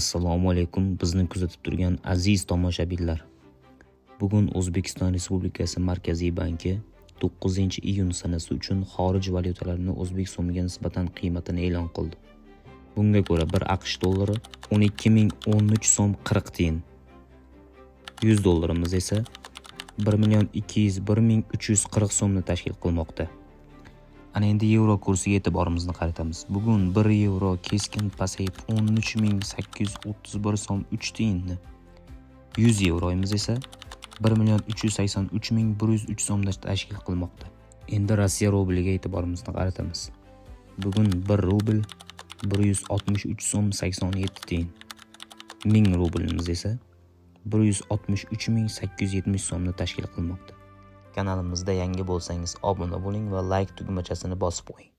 Assalomu alaykum, bizni kuzatib turgan aziz tomoshabinlar. Bugun O'zbekiston Respublikasi Markaziy banki 9-iyun sanasi uchun xorij valyutalarini o'zbek so'miga nisbatan qiymatini e'lon qildi. Bunga ko'ra 1 AQSh dollari 12.013 so'm 40 tiyin. 100 dollarimiz esa 1.201.340 so'mni tashkil qilmoqda. Ana endi yevro kursiga e'tiborimizni qaratamiz. Bugun 1 yevro keskin pasayib 13.831 so'm 3 tiyinni. 100 yevroimiz esa 1.383.103 so'mda tashkil qilmoqda. Endi Rossiya rubliga e'tiborimizni qaratamiz. Bugun 1 rubl 163 so'm 87 tiyin. 1000 rublimiz esa 163.870 so'mni tashkil qilmoqda. Kanalimizda yangi bo'lsangiz obuna bo'ling va like tugmachasini bosib qo'ying.